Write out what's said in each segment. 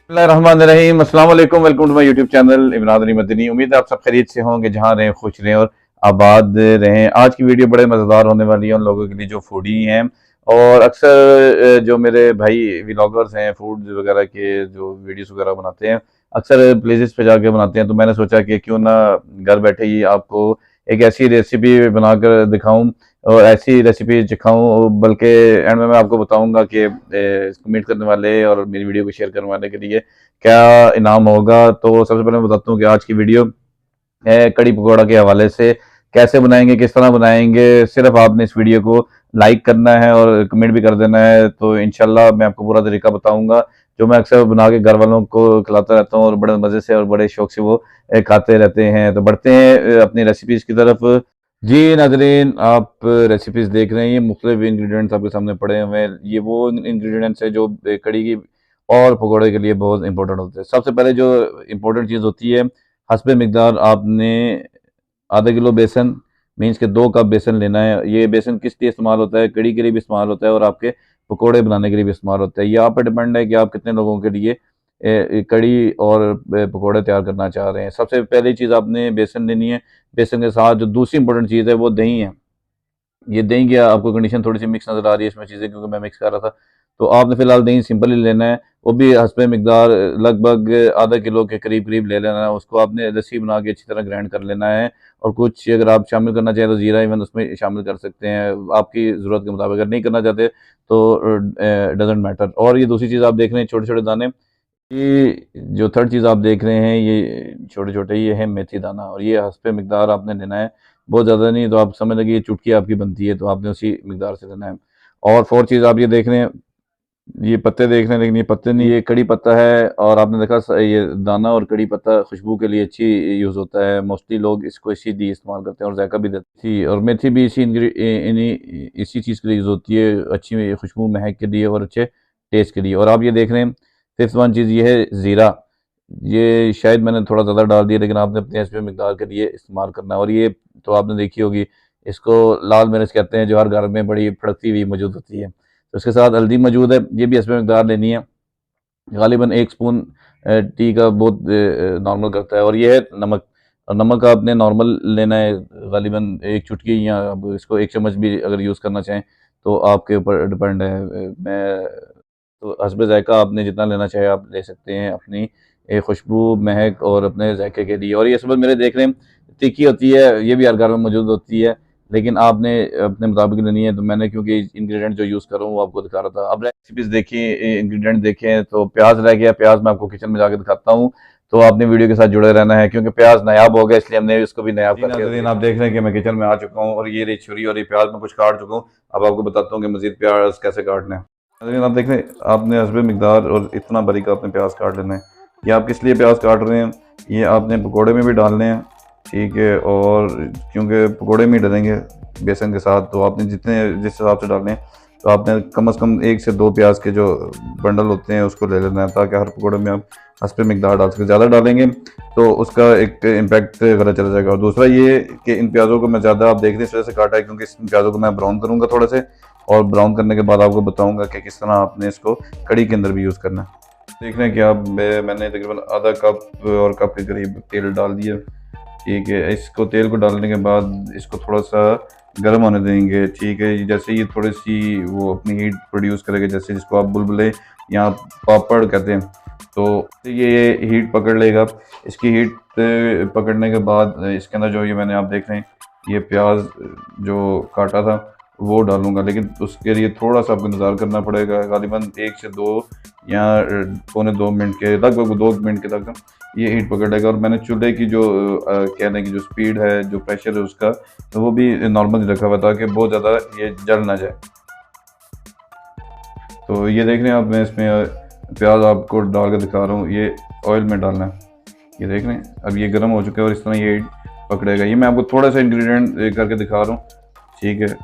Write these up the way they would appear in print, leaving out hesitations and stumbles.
बिस्मिल्लाहिर्रहमानिर्रहीम। अस्सलाम वालेकुम। Welcome to my YouTube channel Imran Ali Madani. उम्मीद है आप सब खैरियत से होंगे, जहाँ रहें खुश रहें और आबाद रहें। आज की वीडियो बड़े मज़ेदार होने वाली है उन लोगों के लिए जो फूडी हैं और अक्सर जो मेरे भाई व्लॉगर्स हैं फूड वगैरह के जो वीडियोस वगैरह बनाते हैं, अक्सर प्लेसेस पे जाके बनाते हैं। तो मैंने सोचा कि क्यों ना घर बैठे ही आपको एक ऐसी रेसिपी बनाकर दिखाऊं और ऐसी रेसिपी सिखाऊं, बल्कि एंड में मैं आपको बताऊंगा कि कमेंट करने वाले और मेरी वीडियो को शेयर करने वाले के लिए क्या इनाम होगा। तो सबसे पहले मैं बताता हूँ कि आज की वीडियो है कड़ी पकौड़ा के हवाले से। कैसे बनाएंगे, किस तरह बनाएंगे, सिर्फ आपने इस वीडियो को लाइक करना है और कमेंट भी कर देना है। तो इंशाल्लाह मैं आपको पूरा तरीका बताऊंगा जो मैं अक्सर बना के घर वालों को खिलाता रहता हूँ और बड़े मज़े से और बड़े शौक से वो खाते रहते हैं। तो बढ़ते हैं अपनी रेसिपीज़ की तरफ। जी नाजरीन, आप रेसिपीज़ देख रहे हैं, ये मुख्तलिफ इंग्रेडिएंट्स आपके सामने पड़े हुए हैं। ये वो इंग्रेडिएंट्स है जो कड़ी की और पकौड़े के लिए बहुत इंपॉर्टेंट होते हैं। सबसे पहले जो इम्पोर्टेंट चीज़ होती है, हस्बे मिकदार आपने आधा किलो बेसन, मीन्स के 2 कप बेसन लेना है। ये बेसन किस लिए इस्तेमाल होता है? कड़ी के लिए भी इस्तेमाल होता है और आपके पकोड़े बनाने के लिए भी इस्तेमाल होता है। ये आप पे डिपेंड है कि आप कितने लोगों के लिए कड़ी और पकोड़े तैयार करना चाह रहे हैं। सबसे पहली चीज़ आपने बेसन लेनी है। बेसन के साथ जो दूसरी इंपॉर्टेंट चीज़ है वो दही है। ये दही की आपको कंडीशन थोड़ी सी मिक्स नज़र आ रही है इसमें चीज़ें, क्योंकि मैं मिक्स कर रहा था। तो आपने फिलहाल दही सिंपल ही लेना है, वो भी हस्बे मिकदार लगभग आधा किलो के करीब करीब ले लेना है। उसको आपने लस्सी बना के अच्छी तरह ग्राइंड कर लेना है। और कुछ अगर आप शामिल करना चाहें तो जीरा इवन उसमें शामिल कर सकते हैं आपकी ज़रूरत के मुताबिक। अगर नहीं करना चाहते तो डजेंट मैटर। और ये दूसरी चीज़ आप देख रहे हैं छोटे छोटे दाने, ये जो थर्ड चीज़ आप देख रहे हैं ये छोटे छोटे, ये है मेथी दाना और ये हस्बे मिकदार आपने लेना है। बहुत ज़्यादा नहीं, तो आप समझ लगे ये चुटकी आपकी बनती है, तो आपने उसी मिकदार से लेना है। और फोर्थ चीज़ आप ये देख रहे हैं, ये पत्ते देख रहे हैं, लेकिन ये पत्ते नहीं, ये कड़ी पत्ता है। और आपने देखा ये दाना और कड़ी पत्ता खुशबू के लिए अच्छी यूज़ होता है। मोस्टली लोग इसको इसीलिए इस्तेमाल करते हैं और जायका भी देती है। और मेथी भी इसी चीज़ के लिए यूज़ होती है, अच्छी खुशबू महक के लिए और अच्छे टेस्ट के लिए। और आप ये देख रहे हैं फिफ्थ वन चीज़, ये है ज़ीरा। ये शायद मैंने थोड़ा ज़्यादा डाल दिया, लेकिन आपने अपने एस पे मिकदार के लिए इस्तेमाल करना है। और ये तो आपने देखी होगी, इसको लाल मिर्च कहते हैं, जो हर घर में बड़ी फड़कती हुई मौजूद होती है। तो इसके साथ हल्दी मौजूद है, ये भी एस पे मिकदार लेनी है। गालिबन 1 स्पून टी का बहुत नॉर्मल करता है। और ये है नमक। और नमक आपने नॉर्मल लेना है, गालिबन 1 चुटकी, या आप इसको 1 चम्मच भी अगर यूज़ करना चाहें तो आपके ऊपर डिपेंड है। मैं तो हस्बे जायका आपने जितना लेना चाहे आप ले सकते हैं अपनी खुशबू महक और अपने जायके के लिए। और ये सब मेरे देख रहे हैं तीखी होती है, ये भी हर घर में मौजूद होती है, लेकिन आपने अपने मुताबिक लेनी है। तो मैंने क्योंकि इंग्रेडिएंट जो यूज़ कर रहा हूँ वो आपको दिखा रहा था। अब रेसिपीज़ देखिए, इंग्रेडिएंट देखें। तो प्याज रह गया, प्याज मैं आपको किचन में जाके दिखाता हूँ। तो आपने वीडियो के साथ जुड़े रहना है, क्योंकि प्याज नायाब हो गया, इसलिए हमने इसको भी नायाब करके। नाज़रीन, आप देख रहे हैं कि मैं किचन में आ चुका हूँ और ये रही छुरी और ये प्याज मैं कुछ काट चुका हूँ। अब आपको बताता हूँ कि मज़ीद प्याज कैसे काटने हैं। नाज़रीन, आप देख रहे हैं, आपने हस्बे मिकदार और इतना बारीक आपने प्याज काट लेना है। ये आप किस लिए प्याज काट रहे हैं, ये आपने पकौड़े में भी डालने हैं, ठीक है। और क्योंकि पकौड़े में ही डालेंगे बेसन के साथ, तो आपने जितने जिस हिसाब से डालने हैं, तो आपने कम से कम 1 से 2 प्याज के जो बंडल होते हैं उसको ले लेना है, ताकि हर पकौड़े में आप हस्बे मिकदार डाल सकें। ज़्यादा डालेंगे तो उसका एक इम्पैक्ट गलत चला जाएगा। और दूसरा ये कि इन प्याज़ों को मैं ज़्यादा, आप देख रहे हैं, इस वजह से काटा है क्योंकि इन प्याज़ों को मैं ब्राउन करूँगा थोड़े से, और ब्राउन करने के बाद आपको बताऊँगा कि किस तरह आपने इसको कड़ी के अंदर भी यूज़ करना है। देख रहे हैं कि आप मैंने तकरीबन आधा कप और कप के करीब तेल डाल दिया, ठीक है। इसको तेल को डालने के बाद इसको थोड़ा सा गर्म होने देंगे, ठीक है। जैसे ये थोड़ी सी वो अपनी हीट प्रोड्यूस करेगा, जैसे जिसको आप बुलबुले या पापड़ कहते हैं, तो ये हीट पकड़ लेगा। इसकी हीट पकड़ने के बाद इसके अंदर जो ये मैंने, आप देख रहे हैं, ये प्याज जो काटा था वो डालूंगा, लेकिन उसके लिए थोड़ा सा आपको इंतज़ार करना पड़ेगा। गालिबन 1 से 2 या पौने 2 मिनट के, लगभग 2 मिनट के तक ये हीट पकड़ेगा। और मैंने चूल्हे की जो कहने की जो स्पीड है, जो प्रेशर है उसका, तो वो भी नॉर्मल रखा हुआ, ताकि बहुत ज़्यादा ये जल ना जाए। तो ये देख रहे हैं आप, मैं इसमें प्याज आपको डाल के दिखा रहा हूँ, ये ऑयल में डालना है। ये देख रहे हैं, अब ये गर्म हो चुका है और इस तरह ये पकड़ेगा। ये मैं आपको थोड़ा सा इंग्रेडिएंट करके दिखा रहा हूँ, ठीक है।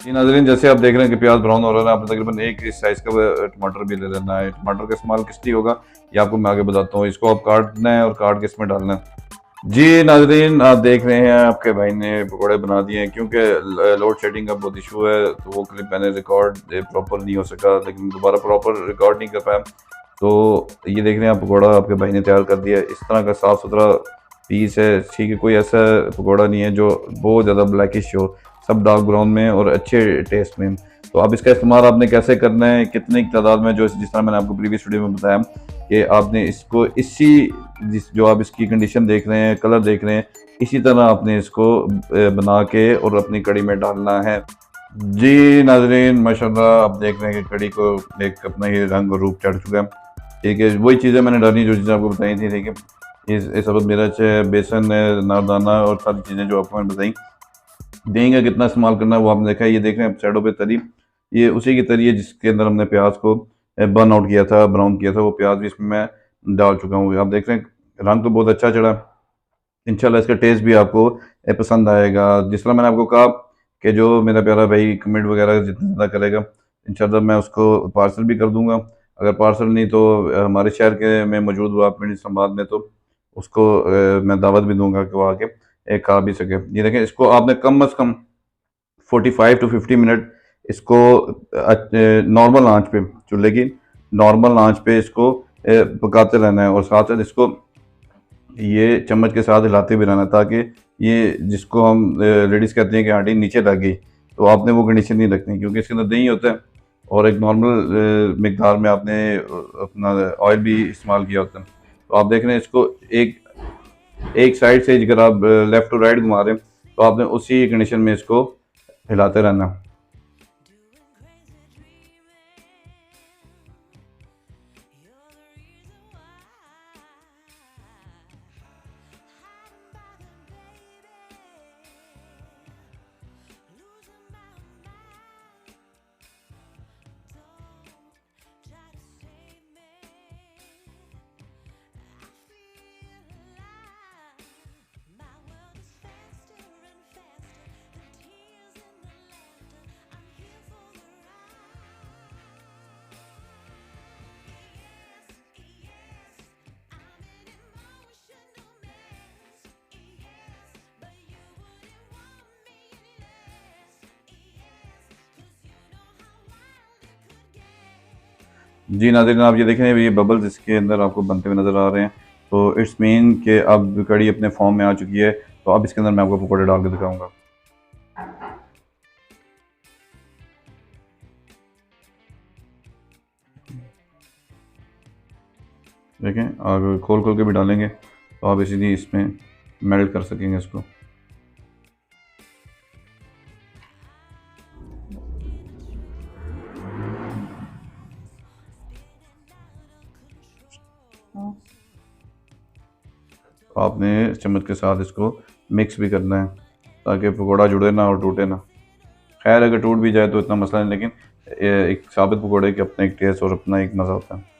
जी नाज़रीन, जैसे आप देख रहे हैं कि प्याज ब्राउन हो रहा है, आपने तकरीबन एक इस साइज़ का टमाटर भी ले लेना है। टमाटर का इस्तेमाल किस लिए होगा ये आपको मैं आगे बताता हूँ। इसको आप काटना है और काट के इसमें डालना है। जी नाज़रीन, आप देख रहे हैं आपके भाई ने पकौड़े बना दिए हैं। क्योंकि लोड शेडिंग का बहुत इशू है तो वो क्लिप मैंने रिकॉर्ड प्रॉपर नहीं हो सका, लेकिन दोबारा प्रॉपर रिकॉर्ड नहीं कर पाया। तो ये देख रहे हैं आप, पकौड़ा आपके भाई ने तैयार कर दिया है। इस तरह का साफ़ सुथरा पीस है, ठीक है। कोई ऐसा पकौड़ा नहीं है जो बहुत ज़्यादा ब्लैकिश हो, सब डार्क ब्राउन में और अच्छे टेस्ट में। तो अब इसका इस्तेमाल आपने कैसे करना है, कितनी तादाद में, जो जिस तरह मैंने आपको प्रीवियस वीडियो में बताया कि आपने इसको इसी जो आप इसकी कंडीशन देख रहे हैं, कलर देख रहे हैं, इसी तरह आपने इसको बना के और अपनी कड़ी में डालना है। जी नाज़रीन, माशाल्लाह आप देख रहे हैं कि कड़ी को एक अपना ही रंग और रूप चढ़ चुका है। ठीक है, वही चीज़ें मैंने डाली जो चीज़ें आपको बताई थी। ठीक है, इस सबक मिर्च है, बेसन है, नारदाना और सारी चीज़ें जो आपको मैंने बताई। देंगे कितना इस्तेमाल करना है वो आपने देखा है। ये देख रहे हैं साइडों पे तरी, ये उसी की तरी है जिसके अंदर हमने प्याज को बर्न आउट किया था, ब्राउन किया था। वो प्याज भी इसमें मैं डाल चुका हूँ। आप देख रहे हैं रंग तो बहुत अच्छा चढ़ा। इंशाल्लाह इसका टेस्ट भी आपको पसंद आएगा। जिस तरह मैंने आपको कहा कि जो मेरा प्यारा भाई कमेंट वगैरह जितना ज़्यादा करेगा, इंशाल्लाह मैं उसको पार्सल भी कर दूंगा। अगर पार्सल नहीं तो हमारे शहर के में मौजूद हुआ पिंड इस्लामाबाद में, तो उसको मैं दावत भी दूंगा कि वो आके खा भी सके। ये देखें, इसको आपने कम अज़ कम 45 to 50 मिनट इसको नॉर्मल आंच पे, चूल्हे की नॉर्मल आंच पे इसको पकाते रहना है। और साथ साथ इसको ये चम्मच के साथ हिलाते भी रहना, ताकि ये जिसको हम लेडीज़ कहते हैं कि आंटी नीचे लग गई, तो आपने वो कंडीशन नहीं रखनी, क्योंकि इसके अंदर दही होता है और एक नॉर्मल मिकदार में आपने अपना ऑयल भी इस्तेमाल किया होता है। तो आप देख रहे हैं इसको एक एक साइड से अगर आप लेफ़्ट टू राइट घुमा रहे हैं, तो आपने उसी कंडीशन में इसको हिलाते रहना। जी नाज़रीन, आप ये देखें, ये बबल्स इसके अंदर आपको बनते हुए नज़र आ रहे हैं। तो इट्स मीन कि अब कड़ी अपने फॉर्म में आ चुकी है। तो अब इसके अंदर मैं आपको पकौड़े डाल के दिखाऊंगा। देखें, आग खोल खोल के भी डालेंगे तो आप इसीलिए इसमें मेल्ट कर सकेंगे इसको। आपने चम्मच के साथ इसको मिक्स भी करना है, ताकि पकौड़ा जुड़े ना और टूटे ना। खैर अगर टूट भी जाए तो इतना मसला नहीं, लेकिन एक साबित पकौड़े के अपना एक टेस्ट और अपना एक मज़ा होता है।